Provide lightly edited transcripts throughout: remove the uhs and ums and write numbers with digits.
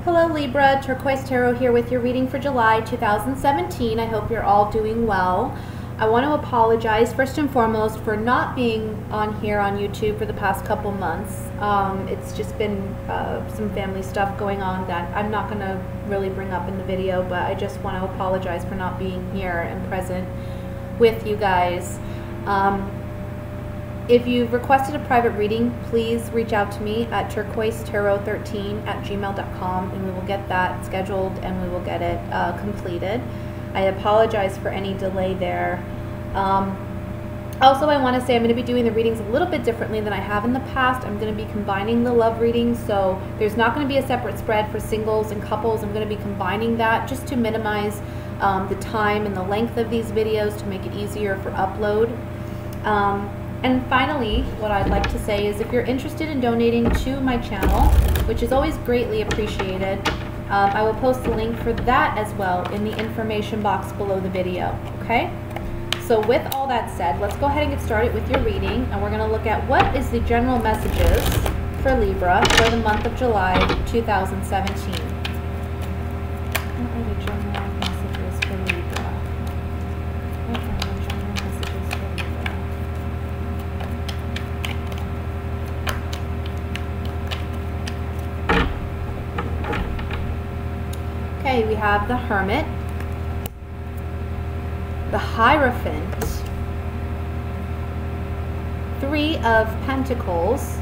Hello Libra, Turquoise Tarot here with your reading for July 2017. I hope you're all doing well. I want to apologize first and foremost for not being on here on YouTube for the past couple months. It's just been some family stuff going on that I'm not going to really bring up in the video, but I just want to apologize for not being here and present with you guys. If you've requested a private reading, please reach out to me at turquoisetarot13@gmail.com and we will get that scheduled and we will get it completed. I apologize for any delay there. Also, I want to say I'm going to be doing the readings a little bit differently than I have in the past. I'm going to be combining the love readings, so there's not going to be a separate spread for singles and couples. I'm going to be combining that just to minimize the time and the length of these videos to make it easier for upload. And finally, what I'd like to say is if you're interested in donating to my channel, which is always greatly appreciated, I will post a link for that as well in the information box below the video, okay? So with all that said, let's go ahead and get started with your reading, and we're going to look at what is the general messages for Libra for the month of July 2017. What are the general messages for Libra? What are the general messages for Libra? Okay, we have the Hermit, the Hierophant, Three of Pentacles,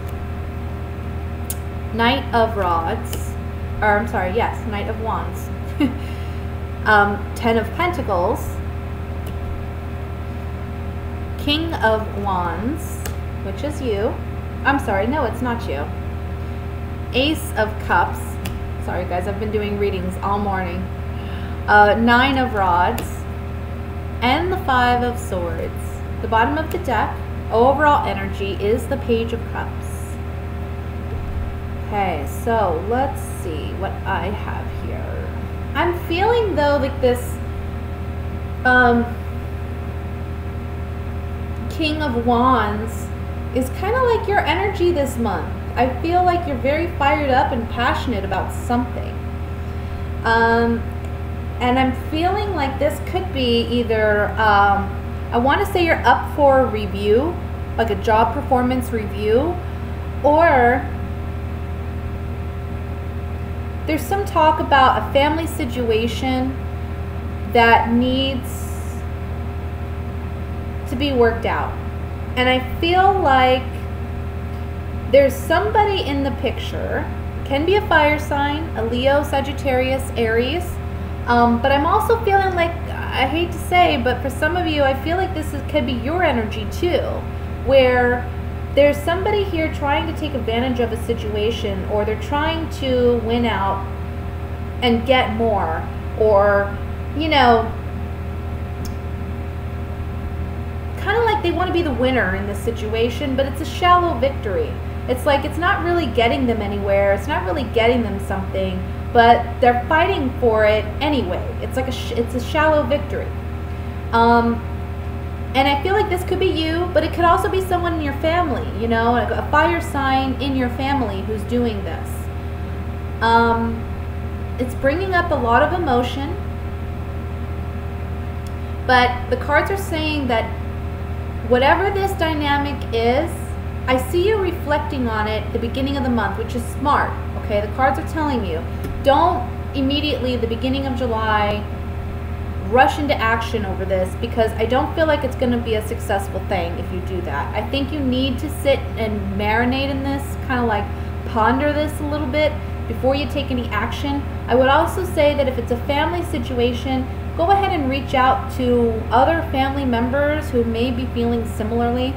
Knight of Rods, or I'm sorry, yes, Knight of Wands, 10 of Pentacles, King of Wands, which is you. I'm sorry, no, it's not you. Ace of Cups. Sorry guys, I've been doing readings all morning. 9 of Rods, and the 5 of Swords. The bottom of the deck, overall energy, is the Page of Cups. Okay, so let's see what I have here. I'm feeling though like this King of Wands is kind of like your energy this month. I feel like you're very fired up and passionate about something. And I'm feeling like this could be either, I want to say you're up for a review, like a job performance review, or there's some talk about a family situation that needs to be worked out. And I feel like there's somebody in the picture, can be a fire sign, a Leo, Sagittarius, Aries, but I'm also feeling like, I hate to say, but for some of you, I feel like could be your energy too, where there's somebody here trying to take advantage of a situation, or they're trying to win out and get more, or, you know, kind of like they want to be the winner in this situation, but it's a shallow victory. It's like it's not really getting them anywhere. It's not really getting them something, but they're fighting for it anyway. It's like it's a shallow victory. And I feel like this could be you, but it could also be someone in your family, you know, a fire sign in your family who's doing this. It's bringing up a lot of emotion, but the cards are saying that whatever this dynamic is, I see you reflecting on it at the beginning of the month, which is smart, okay? The cards are telling you, don't immediately at the beginning of July rush into action over this, because I don't feel like it's going to be a successful thing if you do that. I think you need to sit and marinate in this, kind of like ponder this a little bit before you take any action. I would also say that if it's a family situation, go ahead and reach out to other family members who may be feeling similarly,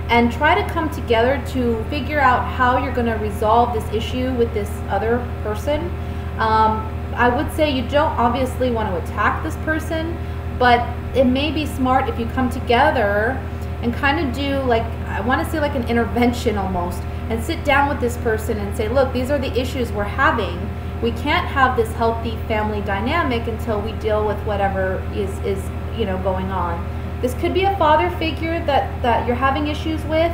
and try to come together to figure out how you're going to resolve this issue with this other person. I would say you don't obviously want to attack this person, but it may be smart if you come together and kind of do, like, I want to say like an intervention almost, and sit down with this person and say, look, these are the issues we're having. We can't have this healthy family dynamic until we deal with whatever is you know, going on. This could be a father figure that you're having issues with,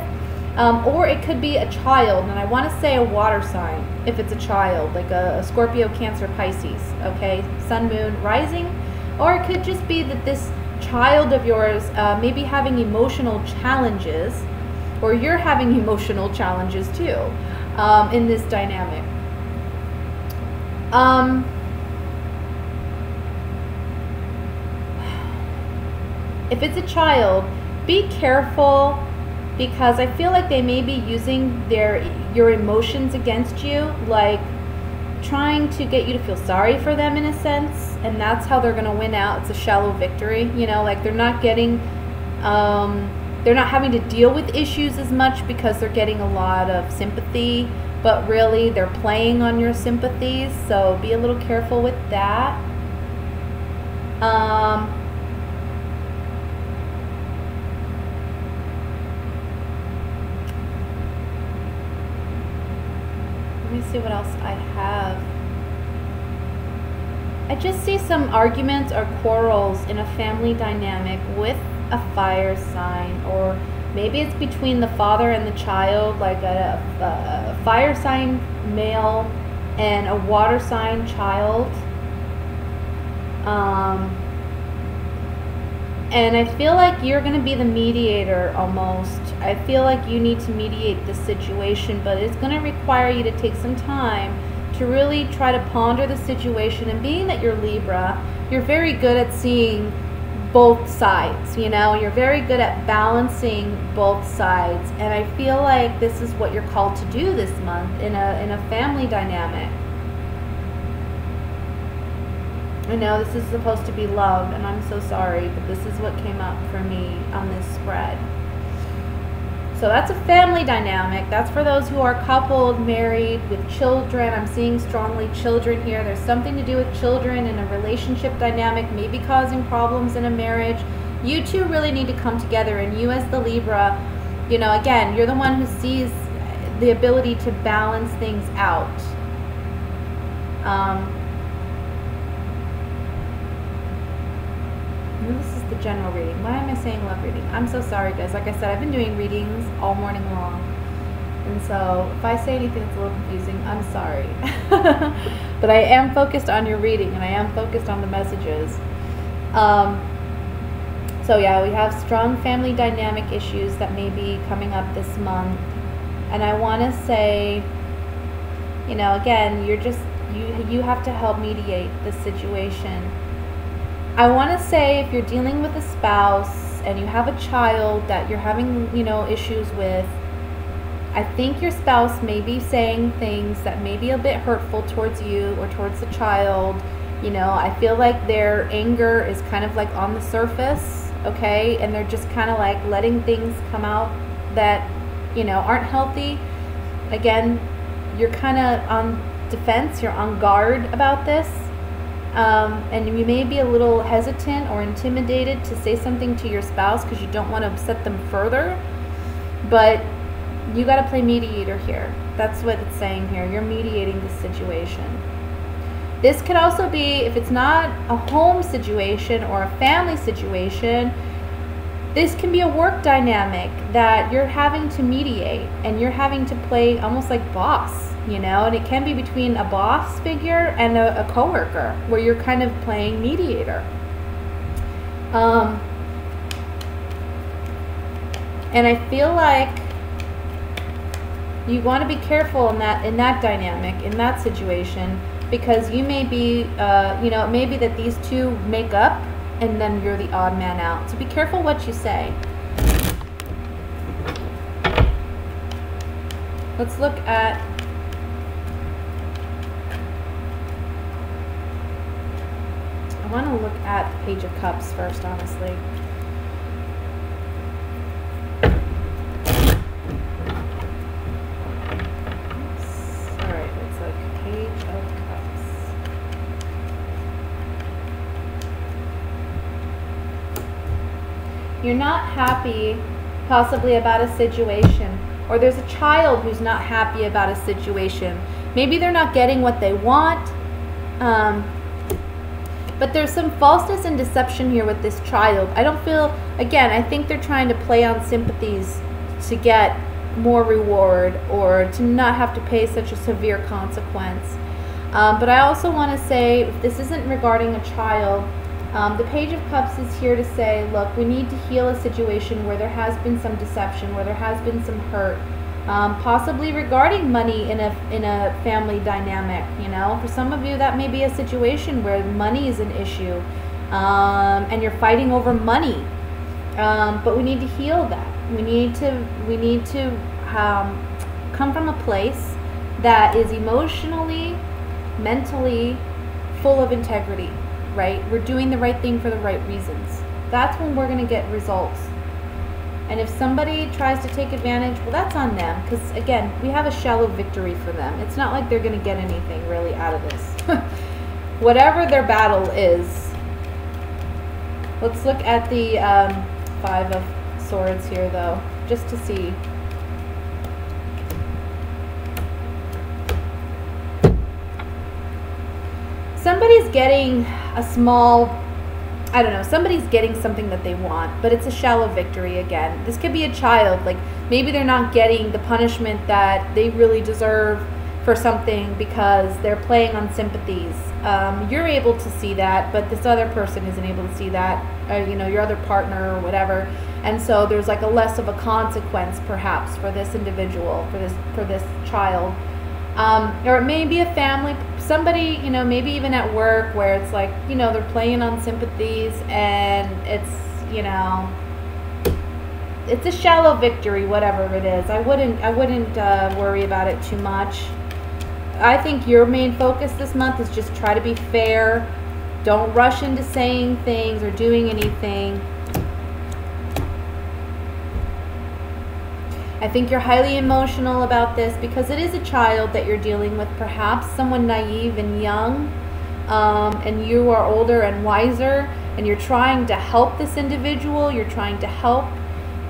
Or it could be a child, and I want to say a water sign if it's a child, like a Scorpio, Cancer, Pisces, okay? Sun, Moon, Rising. Or it could just be that this child of yours may be having emotional challenges, or you're having emotional challenges too in this dynamic. If it's a child, be careful, because I feel like they may be using your emotions against you, like trying to get you to feel sorry for them in a sense, and that's how they're going to win out. It's a shallow victory, you know, like they're not getting, they're not having to deal with issues as much because they're getting a lot of sympathy, but really they're playing on your sympathies, so be a little careful with that. Let me see what else I have. I just see some arguments or quarrels in a family dynamic with a fire sign, or maybe it's between the father and the child, like a fire sign male and a water sign child. And I feel like you're going to be the mediator almost. I feel like you need to mediate this situation, but it's going to require you to take some time to really try to ponder the situation. And being that you're Libra, you're very good at seeing both sides, you know, you're very good at balancing both sides. And I feel like this is what you're called to do this month in a family dynamic. I know this is supposed to be love, and I'm so sorry, but this is what came up for me on this spread. So that's a family dynamic. That's for those who are coupled, married, with children. I'm seeing strongly children here. There's something to do with children in a relationship dynamic, maybe causing problems in a marriage. You two really need to come together, and you as the Libra, you know, again, you're the one who sees the ability to balance things out. This is the general reading. Why am I saying love reading? I'm so sorry, guys. Like I said, I've been doing readings all morning long. And so if I say anything that's a little confusing, I'm sorry. But I am focused on your reading, and I am focused on the messages. So yeah, we have strong family dynamic issues that may be coming up this month. And I want to say, you know, again, you have to help mediate the situation. I want to say, if you're dealing with a spouse and you have a child that you're having, you know, issues with, I think your spouse may be saying things that may be a bit hurtful towards you or towards the child. You know, I feel like their anger is kind of like on the surface, okay? And they're just kind of like letting things come out that, you know, aren't healthy. Again, you're kind of on defense, you're on guard about this. And you may be a little hesitant or intimidated to say something to your spouse because you don't want to upset them further. But you got to play mediator here. That's what it's saying here. You're mediating the situation. This could also be, if it's not a home situation or a family situation, this can be a work dynamic that you're having to mediate, and you're having to play almost like boss, you know, and it can be between a boss figure and a coworker, where you're kind of playing mediator. And I feel like you want to be careful in that dynamic, in that situation, because you may be, you know, it may be that these two make up, and then you're the odd man out. So be careful what you say. Let's look at I want to look at the Page of Cups first, honestly. Alright, it's like Page of Cups. You're not happy possibly about a situation, or there's a child who's not happy about a situation. Maybe they're not getting what they want, but there's some falseness and deception here with this child. I don't feel, again, I think they're trying to play on sympathies to get more reward or to not have to pay such a severe consequence. But I also want to say, if this isn't regarding a child, the Page of Cups is here to say, look, we need to heal a situation where there has been some deception, where there has been some hurt, possibly regarding money in a family dynamic. You know, for some of you that may be a situation where money is an issue, and you're fighting over money. But we need to heal that. We need to come from a place that is emotionally, mentally full of integrity, right? We're doing the right thing for the right reasons. That's when we're going to get results. And if somebody tries to take advantage, well, that's on them, because again, we have a shallow victory for them. It's not like they're going to get anything really out of this. Whatever their battle is. Let's look at the Five of Swords here, though, just to see. Somebody's getting a small, I don't know, somebody's getting something that they want, but it's a shallow victory again. This could be a child, like maybe they're not getting the punishment that they really deserve for something because they're playing on sympathies. You're able to see that, but this other person isn't able to see that, you know, your other partner or whatever. And so there's like a less of a consequence perhaps for this individual, for this child. Or it may be a family, somebody, you know, maybe even at work where it's like, you know, they're playing on sympathies and it's, you know, it's a shallow victory, whatever it is. I wouldn't worry about it too much. I think your main focus this month is just try to be fair. Don't rush into saying things or doing anything. I think you're highly emotional about this because it is a child that you're dealing with, perhaps someone naive and young, and you are older and wiser, and you're trying to help this individual. You're trying to help,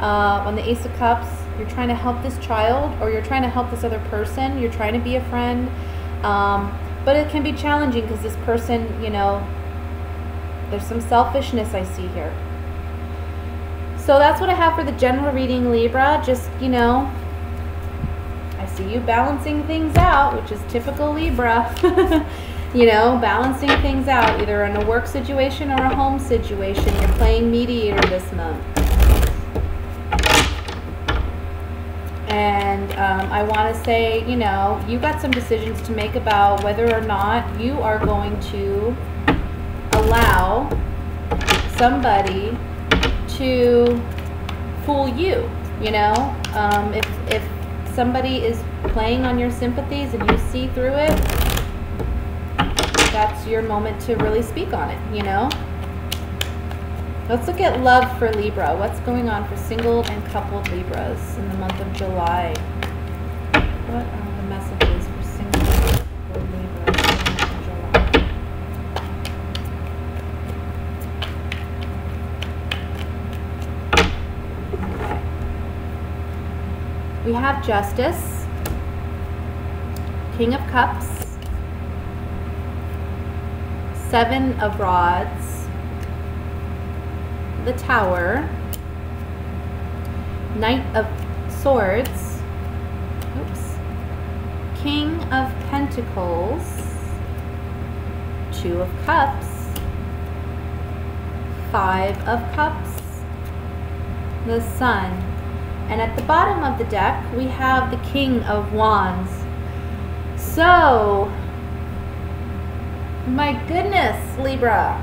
on the Ace of Cups, you're trying to help this child, or you're trying to help this other person. You're trying to be a friend, but it can be challenging because this person, you know, there's some selfishness I see here. So that's what I have for the general reading, Libra. Just, you know, I see you balancing things out, which is typical Libra. You know, balancing things out, either in a work situation or a home situation. You're playing mediator this month. And I want to say, you know, you got some decisions to make about whether or not you are going to allow somebody to fool you. You know, if somebody is playing on your sympathies and you see through it, that's your moment to really speak on it, you know. Let's look at love for Libra. What's going on for single and coupled Libras in the month of July? What are the messages for single for Libra in the month of July? Okay. We have Justice, King of Cups, Seven of Rods, the Tower, Knight of Swords, oops, King of Pentacles, Two of Cups, Five of Cups, the Sun, and at the bottom of the deck we have the King of Wands. So, my goodness, Libra,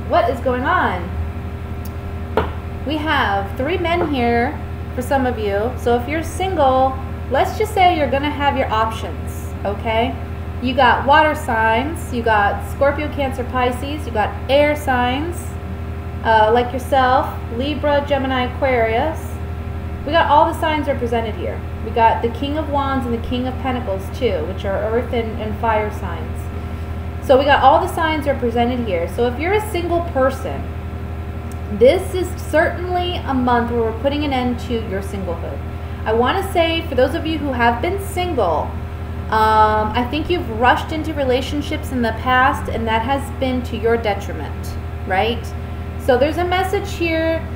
what is going on? We have 3 men here for some of you. So if you're single, let's just say you're going to have your options, okay? You got water signs, you got Scorpio, Cancer, Pisces, you got air signs like yourself, Libra, Gemini, Aquarius. We got all the signs represented here. We got the King of Wands and the King of Pentacles too, which are earth and fire signs. So we got all the signs represented here. So if you're a single person, this is certainly a month where we're putting an end to your singlehood. I want to say, for those of you who have been single, I think you've rushed into relationships in the past, and that has been to your detriment, right? So there's a message here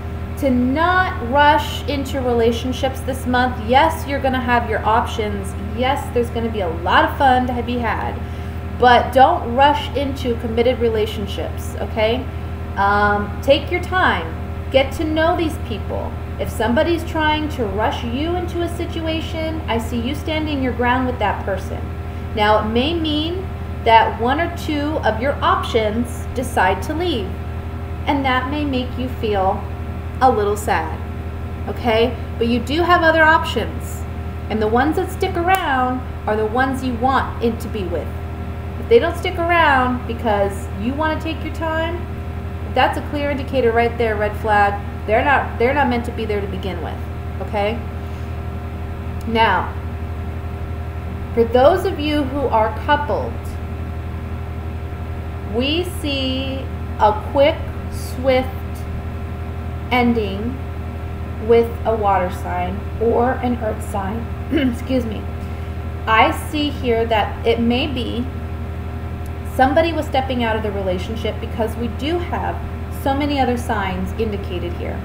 to not rush into relationships this month. Yes, you're going to have your options. Yes, there's going to be a lot of fun to be had, but don't rush into committed relationships, okay? Take your time. Get to know these people. If somebody's trying to rush you into a situation, I see you standing your ground with that person. Now, it may mean that one or two of your options decide to leave, and that may make you feel a little sad, okay? But you do have other options, and the ones that stick around are the ones you want it to be with. If they don't stick around because you want to take your time, that's a clear indicator right there, red flag. They're not meant to be there to begin with, okay? Now, for those of you who are coupled, we see a quick, swift ending with a water sign or an earth sign. Excuse me. I see here that it may be somebody was stepping out of the relationship, because we do have so many other signs indicated here.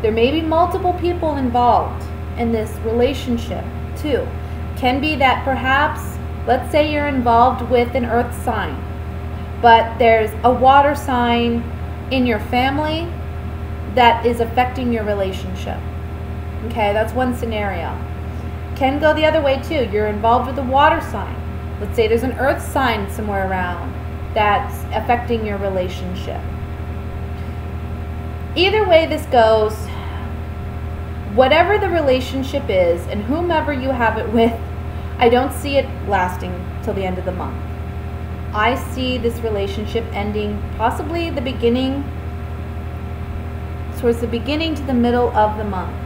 There may be multiple people involved in this relationship too. Can be that perhaps, let's say you're involved with an earth sign, but there's a water sign in your family that is affecting your relationship. Okay, that's one scenario. Can go the other way too. You're involved with a water sign. Let's say there's an earth sign somewhere around that's affecting your relationship. Either way this goes, whatever the relationship is and whomever you have it with, I don't see it lasting till the end of the month. I see this relationship ending possibly the beginning, towards the beginning to the middle of the month.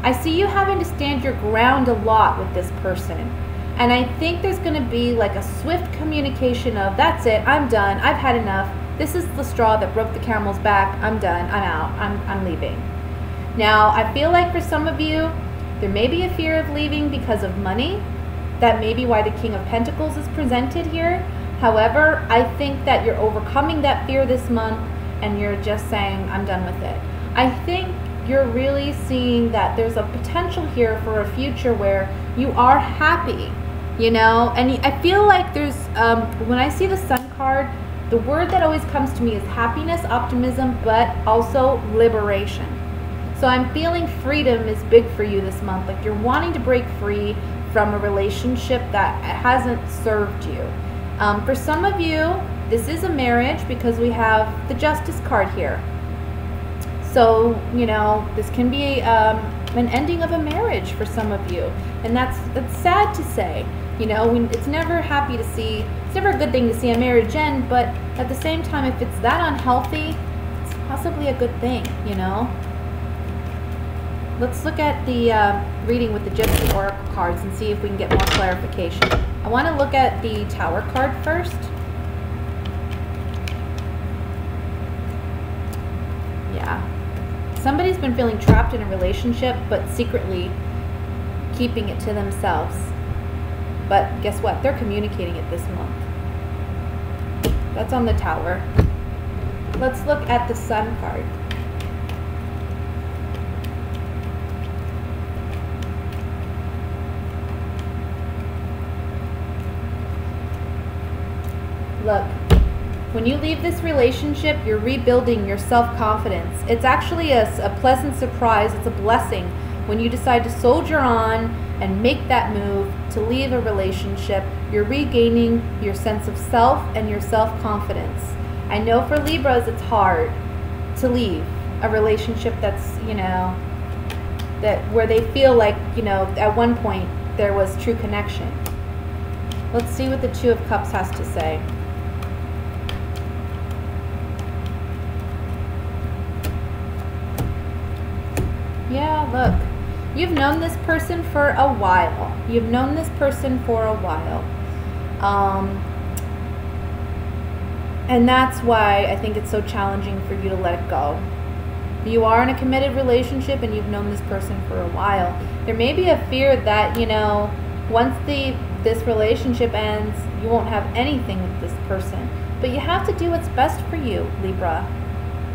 I see you having to stand your ground a lot with this person. And I think there's going to be like a swift communication of, that's it, I'm done, I've had enough. This is the straw that broke the camel's back. I'm done, I'm out, I'm leaving. Now, I feel like for some of you, there may be a fear of leaving because of money. That may be why the King of Pentacles is presented here. However, I think that you're overcoming that fear this month and you're just saying, I'm done with it. I think you're really seeing that there's a potential here for a future where you are happy, you know? And I feel like there's, when I see the Sun card, the word that always comes to me is happiness, optimism, but also liberation. So I'm feeling freedom is big for you this month. Like you're wanting to break free from a relationship that hasn't served you. For some of you, this is a marriage because we have the Justice card here. So, you know, this can be an ending of a marriage for some of you. And that's sad to say. You know, it's never happy to see, it's never a good thing to see a marriage end, but at the same time, if it's that unhealthy, it's possibly a good thing, you know? Let's look at the reading with the Gypsy Oracle cards and see if we can get more clarification. I want to look at the Tower card first. Yeah. Somebody's been feeling trapped in a relationship, but secretly keeping it to themselves. But guess what? They're communicating it this month. That's on the Tower. Let's look at the Sun card. Look, when you leave this relationship, you're rebuilding your self-confidence. It's actually a pleasant surprise. It's a blessing when you decide to soldier on and make that move to leave a relationship. You're regaining your sense of self and your self-confidence. I know for Libras it's hard to leave a relationship that's, you know, that where they feel like, you know, at one point there was true connection. Let's see what the Two of Cups has to say. Yeah, look, you've known this person for a while. You've known this person for a while. And that's why I think it's so challenging for you to let it go. You are in a committed relationship and you've known this person for a while. There may be a fear that, you know, once this relationship ends, you won't have anything with this person. But you have to do what's best for you, Libra.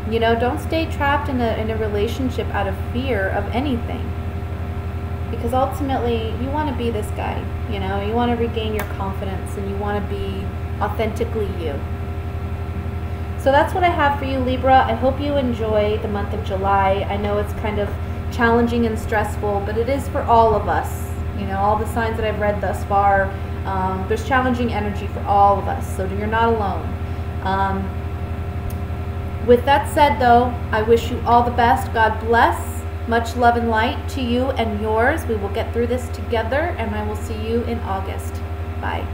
You know, don't stay trapped in a relationship out of fear of anything. Because ultimately, you want to be this guy. You know, you want to regain your confidence and you want to be authentically you. So that's what I have for you, Libra. I hope you enjoy the month of July. I know it's kind of challenging and stressful, but it is for all of us. You know, all the signs that I've read thus far, there's challenging energy for all of us, so you're not alone. With that said, though, I wish you all the best. God bless. Much love and light to you and yours. We will get through this together, and I will see you in August. Bye.